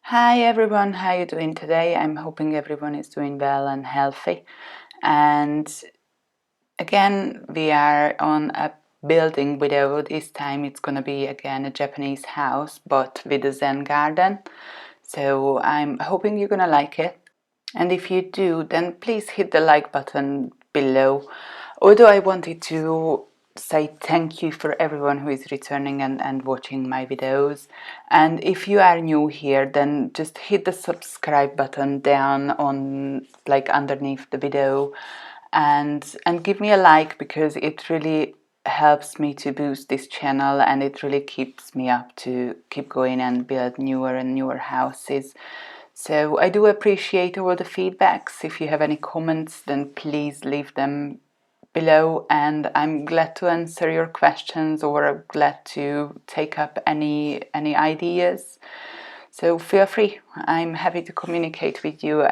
Hi everyone, how are you doing today? I'm hoping everyone is doing well and healthy. And again, we are on a building video. This time it's gonna be again a Japanese house, but with a Zen garden. So I'm hoping you're gonna like it. And if you do, then please hit the like button below. Although I wanted to say thank you for everyone who is returning and watching my videos. And if you are new here, then just hit the subscribe button down on like underneath the video and give me a like, because it really helps me to boost this channel and it really keeps me up to keep going and build newer and newer houses. So I do appreciate all the feedbacks. If you have any comments, then please leave them below, and I'm glad to answer your questions or glad to take up any ideas. So feel free. I'm happy to communicate with you,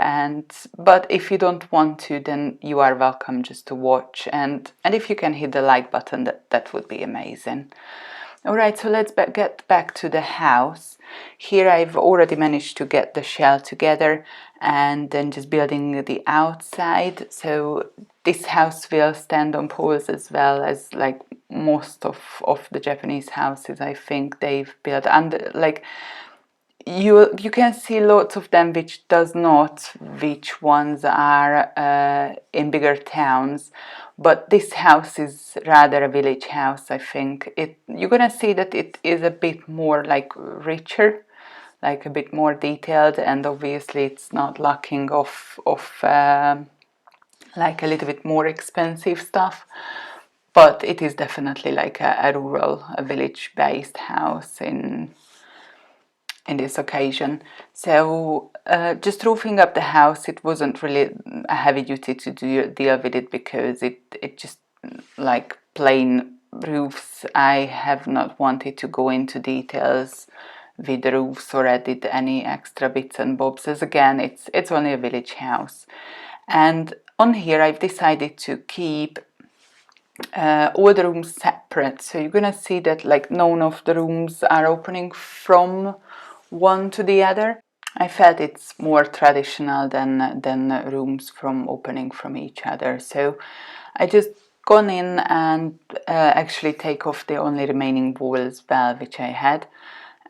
but if you don't want to, then you are welcome just to watch, and if you can hit the like button, that would be amazing. Alright, so let's get back to the house. Here I've already managed to get the shell together and then just building the outside. So this house will stand on poles as well as like most of the Japanese houses. I think they've built under, like, you can see lots of them which does not, which ones are in bigger towns, but this house is rather a village house. I think you're gonna see that it is a bit more like richer, like a bit more detailed, and obviously it's not lacking of like a little bit more expensive stuff, but it is definitely like a rural, a village based house in this occasion. So just roofing up the house, it wasn't really a heavy duty to deal with it, because it just, like plain roofs, I have not wanted to go into details with the roofs or edit any extra bits and bobs, as again it's only a village house. And on here I've decided to keep all the rooms separate, so you're gonna see that like none of the rooms are opening from one to the other. I felt it's more traditional than rooms from opening from each other. So I just gone in and actually take off the only remaining wall as well, which I had,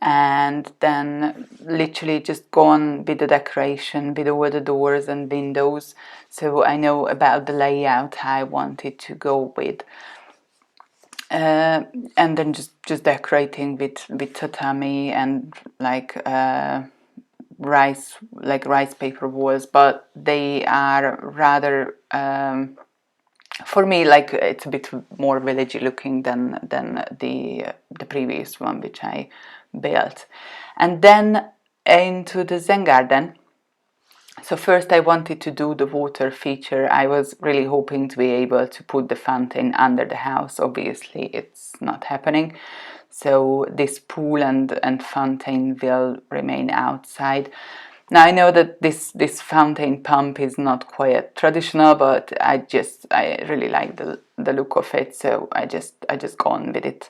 and then literally just gone with the decoration, with all the doors and windows, so I know about the layout I wanted to go with. And then just decorating with tatami and like rice paper walls, but they are rather for me, like, it's a bit more villagey looking than the previous one which I built. And then into the Zen garden. So first I wanted to do the water feature. I was really hoping to be able to put the fountain under the house. Obviously it's not happening. So this pool and fountain will remain outside. Now I know that this fountain pump is not quite traditional, but I really like the look of it, so I just gone with it.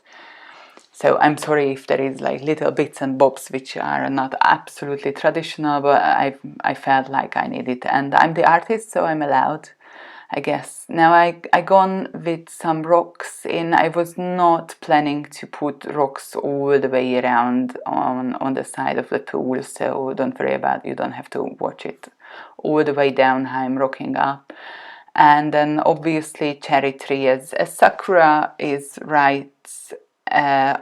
So I'm sorry if there is like little bits and bobs which are not absolutely traditional, but I felt like I need it, and I'm the artist, so I'm allowed, I guess. Now I gone with some rocks in. I was not planning to put rocks all the way around on the side of the pool, so don't worry about it. You don't have to watch it all the way down how I'm rocking up. And then obviously cherry tree, as sakura is right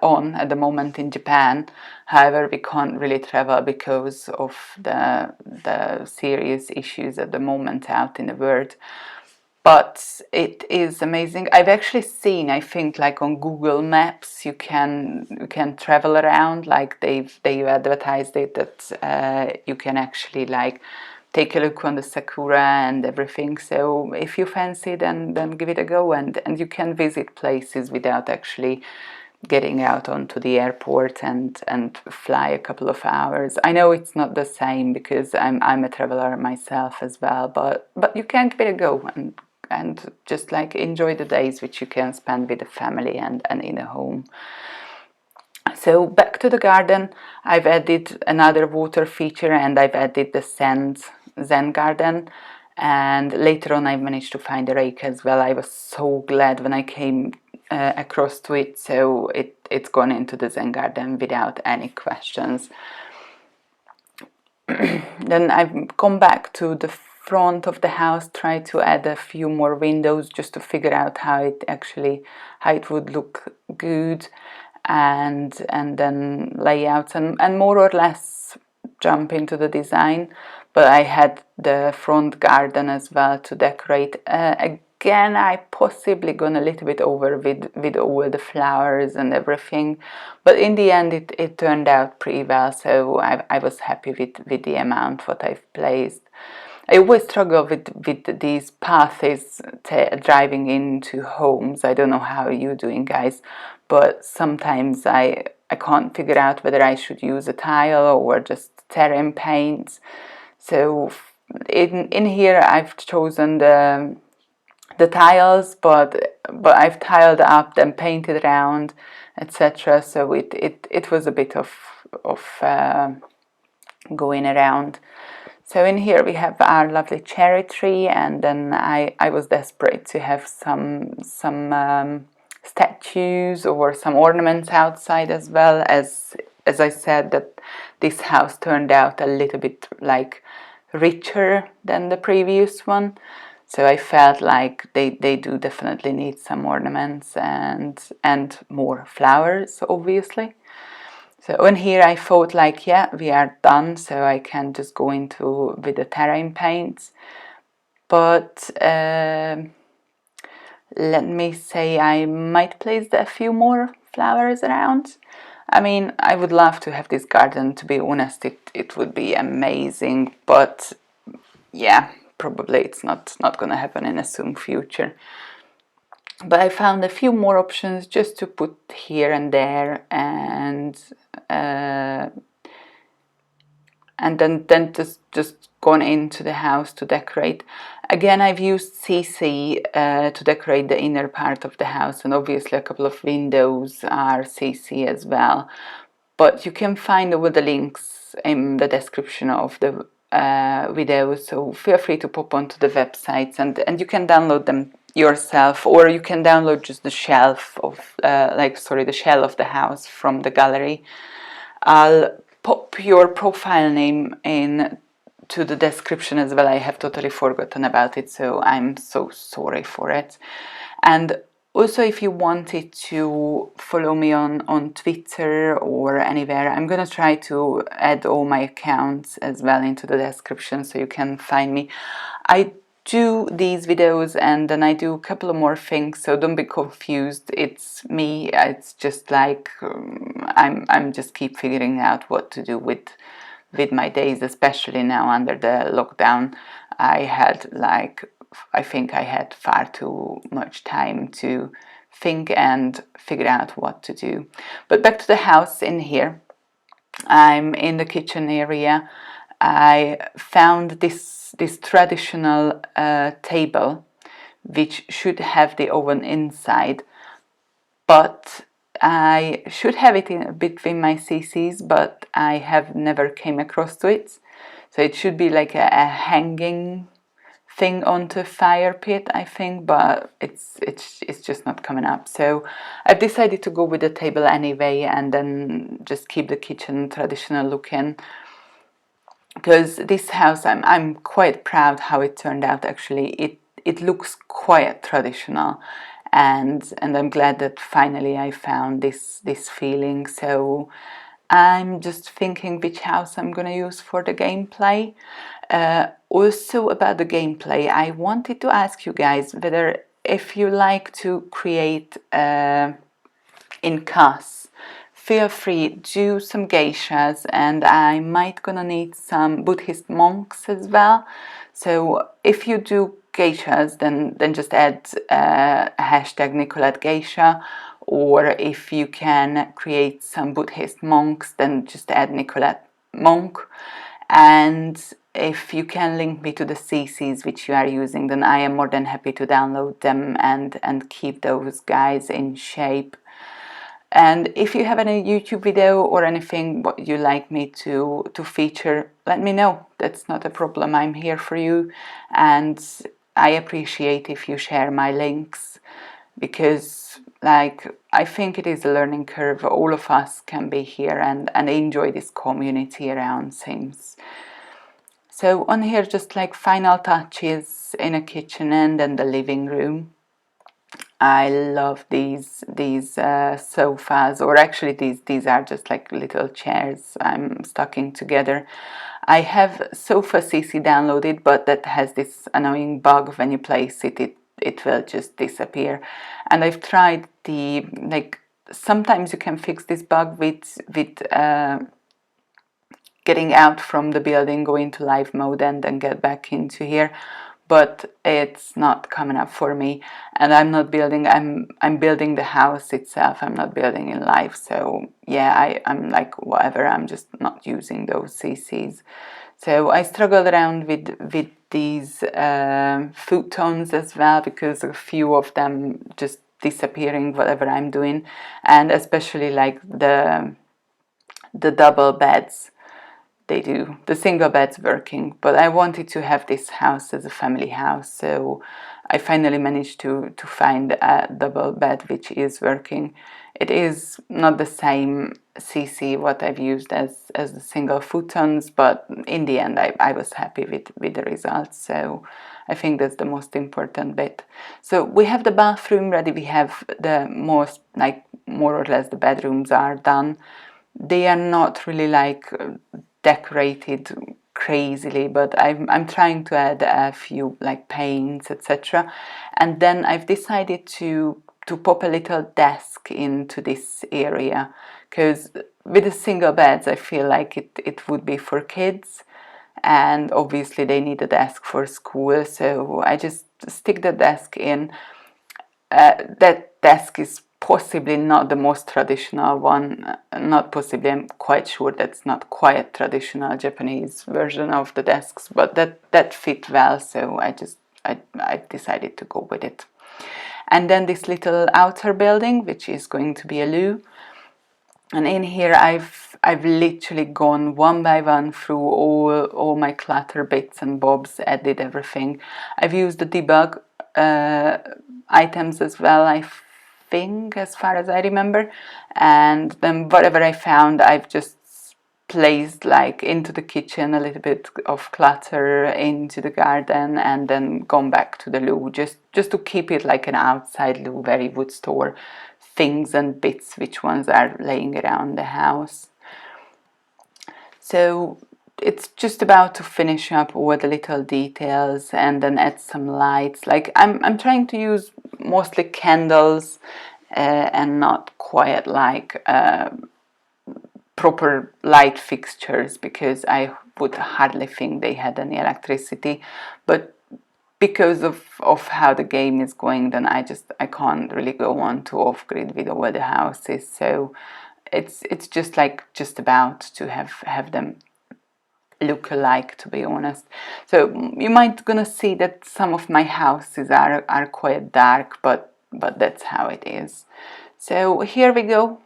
on at the moment in Japan. However, we can't really travel because of the serious issues at the moment out in the world. But it is amazing. I've actually seen, I think, like on Google Maps, you can travel around. Like they advertised it that you can actually like take a look on the sakura and everything. So if you fancy, then give it a go, and you can visit places without actually getting out onto the airport and fly a couple of hours. I know it's not the same because I'm a traveler myself as well, but you can give it a go and just like enjoy the days which you can spend with the family and in a home. So back to the garden, I've added another water feature, and I've added the Zen garden, and later on I managed to find a rake as well. I was so glad when I came across to it, so it's gone into the Zen garden without any questions. Then I've come back to the front of the house, try to add a few more windows just to figure out how it would look good, and then layouts, and more or less jump into the design. But I had the front garden as well to decorate. Again, I possibly gone a little bit over with all the flowers and everything, but in the end it turned out pretty well, so I was happy with the amount what I've placed. I always struggle with these paths driving into homes. I don't know how you're doing, guys, but sometimes I can't figure out whether I should use a tile or just terrain paints. So in here I've chosen the tiles, but I've tiled up, then painted around, etc. So it was a bit of going around. So in here we have our lovely cherry tree, and then I was desperate to have some statues or some ornaments outside as well. As I said, that this house turned out a little bit like richer than the previous one, so I felt like they do definitely need some ornaments and more flowers, obviously. So in here I thought like, yeah, we are done, so I can just go into with the terrain paints. But let me say, I might place a few more flowers around. I mean, I would love to have this garden, to be honest. It would be amazing, but yeah, probably it's not gonna happen in a soon future. But I found a few more options just to put here and there, and then just gone into the house to decorate. Again, I've used CC to decorate the inner part of the house, and obviously a couple of windows are CC as well. But you can find all the links in the description of the video, so feel free to pop onto the websites, and you can download them yourself, or you can download just the shelf of the shell of the house from the gallery. I'll pop your profile name in to the description as well. I have totally forgotten about it, so I'm so sorry for it. And also, if you wanted to follow me on Twitter or anywhere, I'm gonna try to add all my accounts as well into the description, so you can find me. I do these videos and then I do a couple of more things, so don't be confused. It's me. It's just like I'm just keep figuring out what to do with my days, especially now under the lockdown. I think I had far too much time to think and figure out what to do. But back to the house. In here, I'm in the kitchen area. I found this traditional table, which should have the oven inside, but I should have it in between my CCs, but I have never came across to it. So it should be like a hanging thing onto a fire pit, I think, but it's just not coming up. So I've decided to go with the table anyway, and then just keep the kitchen traditional looking. Because this house, I'm quite proud how it turned out. Actually, it looks quite traditional, and I'm glad that finally I found this feeling. So I'm just thinking which house I'm gonna use for the gameplay. Also about the gameplay, I wanted to ask you guys whether if you like to create in CAS, feel free, do some geishas, and I might gonna need some Buddhist monks as well. So if you do geishas, then just add a hashtag Nicolette Geisha, or if you can create some Buddhist monks, then just add Nicolette Monk. And if you can link me to the CCs which you are using, then I am more than happy to download them and keep those guys in shape. And if you have any YouTube video or anything what you like me to feature, let me know. That's not a problem. I'm here for you, and I appreciate if you share my links, because like I think it is a learning curve. All of us can be here and enjoy this community around Sims. So on here, just like final touches in a kitchen and then the living room. I love these sofas, or actually these are just like little chairs I'm stocking together. I have Sofa CC downloaded, but that has this annoying bug. When you place it will just disappear. And I've tried the, like, sometimes you can fix this bug with getting out from the building, go into live mode and then get back into here, but it's not coming up for me. And I'm not building, I'm building the house itself, I'm not building in live. So yeah, I'm like, whatever, I'm just not using those CCs. So I struggled around with these futons as well, because a few of them just disappearing whatever I'm doing, and especially like the double beds. They do. The single bed's working, but I wanted to have this house as a family house, so I finally managed to find a double bed which is working. It is not the same CC what I've used as the single futons, but in the end I was happy with the results, so I think that's the most important bit. So we have the bathroom ready, we have the most, like, more or less the bedrooms are done. They are not really like decorated crazily, but I'm trying to add a few like paints, etc. And then I've decided to pop a little desk into this area, because with the single beds I feel like it would be for kids, and obviously they need a desk for school, so I just stick the desk in. That desk is possibly not the most traditional one, not possibly, I'm quite sure that's not quite a traditional Japanese version of the desks, but that fit well, so I decided to go with it. And then this little outer building, which is going to be a loo, and in here I've literally gone one by one through all my clutter bits and bobs, added everything. I've used the debug items as well, I think, as far as I remember, and then whatever I found I've just placed like into the kitchen, a little bit of clutter into the garden, and then gone back to the loo, just to keep it like an outside loo where you would store things and bits which ones are laying around the house. So it's just about to finish up all the little details and then add some lights. Like I'm trying to use mostly candles and not quite like proper light fixtures, because I would hardly think they had any electricity. But because of how the game is going, then I can't really go on to off-grid with all the houses, so it's just about to have them look alike, to be honest. So you might gonna see that some of my houses are quite dark, but that's how it is. So here we go.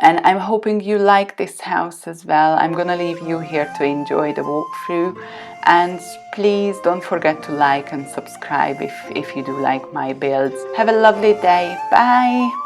And I'm hoping you like this house as well. I'm gonna leave you here to enjoy the walkthrough, and please don't forget to like and subscribe if you do like my builds. Have a lovely day. Bye!